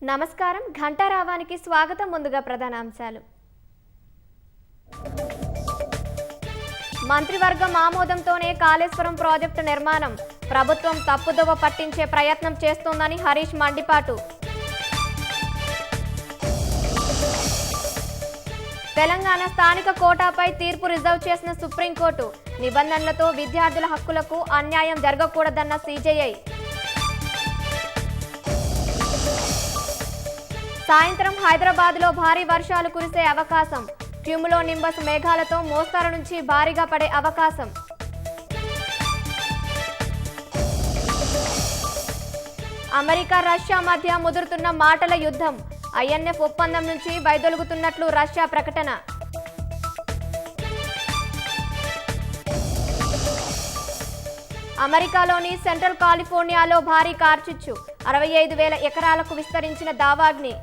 నమస్కారం ఘంటారావానికి స్వాగతం. ముందుగా ప్రధానాంశాలు. మంత్రివర్గం ఆమోదంతోనే కాళేశ్వరం ప్రాజెక్టు నిర్మాణం. ప్రభుత్వం తప్పుదోవ పట్టించే ప్రయత్నం చేస్తోందని హరీష్ మండిపాటు. తెలంగాణ స్థానిక కోటాపై తీర్పు రిజర్వ్ చేసిన సుప్రీంకోర్టు. నిబంధనలతో విద్యార్థుల హక్కులకు అన్యాయం జరగకూడదన్న సిజేఐ. సాయంత్రం హైదరాబాద్లో భారీ వర్షాలు కురిసే అవకాశం. క్యూములో నింబస్ మేఘాలతో మోస్తరు నుంచి భారీగా పడే అవకాశం. అమెరికా రష్యా మధ్య ముదురుతున్న మాటల యుద్ధం. ఐఎన్ఎఫ్ ఒప్పందం నుంచి వైదొలుగుతున్నట్లు రష్యా ప్రకటన. అమెరికాలోని సెంట్రల్ కాలిఫోర్నియాలో భారీ కార్చిచ్చు. 65,000 ఎకరాలకు విస్తరించిన దావాగ్ని.